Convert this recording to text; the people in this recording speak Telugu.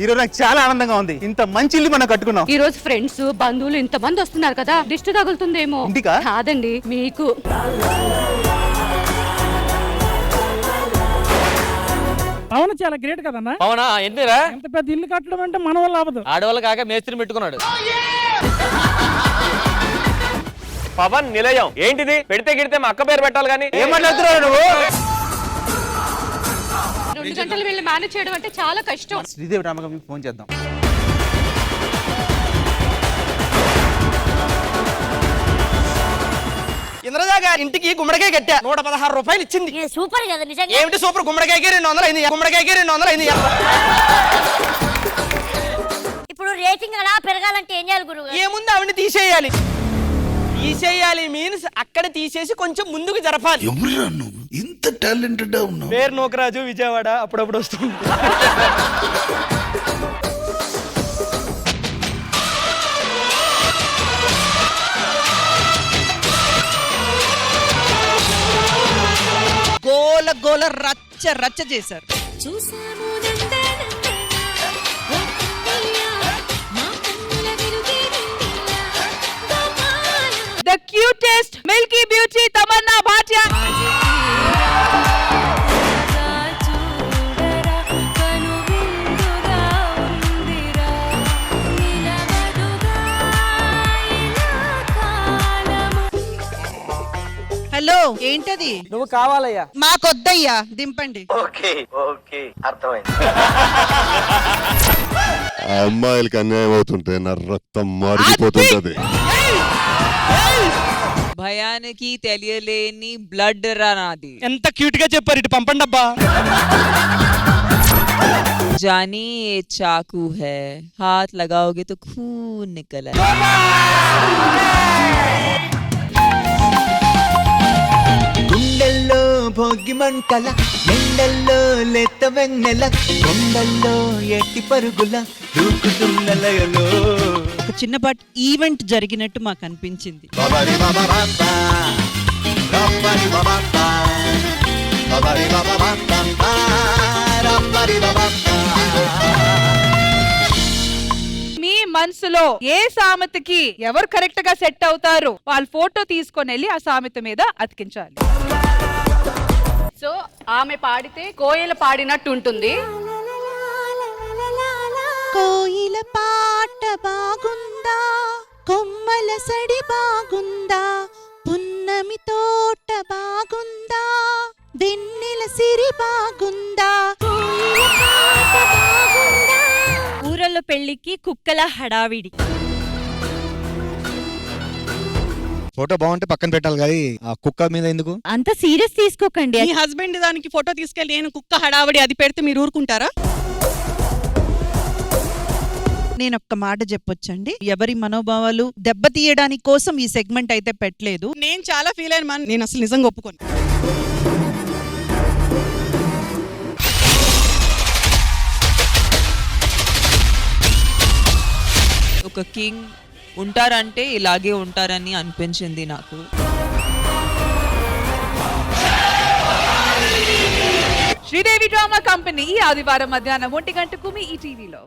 ఈ రోజు నాకు చాలా ఆనందంగా ఉంది. ఇంత మంచి ఇల్లు మనం కట్టుకున్నాం. ఈ రోజు ఫ్రెండ్స్ బంధువులు ఇంత మంది వస్తున్నారు కదా, దిష్టి తగులుతుందేమో. ఇంటికా? కాదండి, మీకు. పవన్ చాలా గ్రేట్ కదన్నా. అవునా? ఎందుకురా ఎంత పెద్ద ఇల్లు కట్టడం అంటే మన వల్ల అవ్వదు. ఆడవాళ్ళు కాక మేస్త్రిని పెట్టుకున్నాడు. పవన్ నిలయం ఏంటిది? పెడితే గిడితే మా అక్క పేరు పెట్టాలి కానీ ఏం మాట్లాడుతున్నావు నువ్వు? 2 గంటలు వెళ్ళి మేనేజ్ చేయడం అంటే చాలా కష్టం. శ్రీదేవి రామగారికి ఫోన్ చేద్దాం. ఇంద్రజా గారి ఇంటికి గుమ్మడికాయ కట్టా, 116 రూపాయలు ఇచ్చింది. సూపర్ కదా నిజంగా. ఏమిటి సూపర్? గుమ్మడికాయకి 200 అయింది. గుమ్మడికాయకి 200 అయింది. ఇప్పుడు రేటింగ్ అలా పెరగాలంటే ఏం చేయాలి గురువు? ఏముంది, ఆవిడ తీసేయాలి. తీసేయాలి మీన్స్ అక్కడ తీసేసి కొంచెం ముందుకు జరపాలి. ఎవరురా నువ్వు ఇంత టాలెంటెడ్ ఉన్నావు? పేరు నోకరాజు, విజయవాడ, అప్పుడప్పుడు వస్తుంది. గోల గోల రచ్చ రచ్చ చేశారు. The cutest Milky Beauty Tamanna Bhatia. Hello, ఏంటది? నువ్వు కావాలయ్యా. మాకొద్దయ్యా, దింపండి. ఓకే ఓకే అర్థమైంది. ఆ అమ్మాయిలకి అన్యాయం అవుతుంటే నా రక్తం మారిపోతుంటది. భయానికి తెలియలేని బ్లడ్ రా నాది. ఎంత క్యూట్ గా చెప్పారు, ఇటు పంపండి అబ్బా. जानी ये चाकू है, हाथ लगाओगे तो खून निकल आए. గుండెల్లో భోగి మంటల, ఎండల్లో లేత వెన్నెల, కొండల్లో ఎట్టి పరుగుల దూకుతున్నలయలో ఒక చిన్నపాటి ఈవెంట్ జరిగినట్టు మాకు అనిపించింది. మీ మనసులో ఏ సామెతకి ఎవరు కరెక్ట్ గా సెట్ అవుతారు వాళ్ళ ఫోటో తీసుకొని వెళ్ళి ఆ సామెత మీద అతికించాలి. సో ఆమె పాడితే కోయిల పాడినట్టు ఉంటుంది. కోయిల పాట బాగుందా, కొమ్మల సడి బాగుందా, పున్నమి తోట బాగుందా, వెన్నెల సిరి బాగుందా. ఊరల్లో పెళ్లికి కుక్కల హడావిడి. ఫోటో బాగుంటే పక్కన పెట్టాలి కానీ ఆ కుక్క మీద ఎందుకు? అంత సీరియస్ తీసుకోకండి. మీ హస్బెండ్ దానికి ఫోటో తీసుకెళ్ళి నేను కుక్క హడావిడి అది పెడితే మీరు ఊరుకుంటారా? నేను ఒక్క మాట చెప్పొచ్చండి, ఎవరి మనోభావాలు దెబ్బతీయడానికి కోసం ఈ సెగ్మెంట్ అయితే పెట్టలేదు. నేను చాలా ఫీల్ అయిన నేను అసలు నిజంగా ఒప్పుకోను. ఒక కింగ్ ఉంటారంటే ఇలాగే ఉంటారని అనిపించింది నాకు. శ్రీదేవి డ్రామా కంపెనీ ఈ ఆదివారం మధ్యాహ్నం 1 గంటకు మీ ఈ టీవీలో.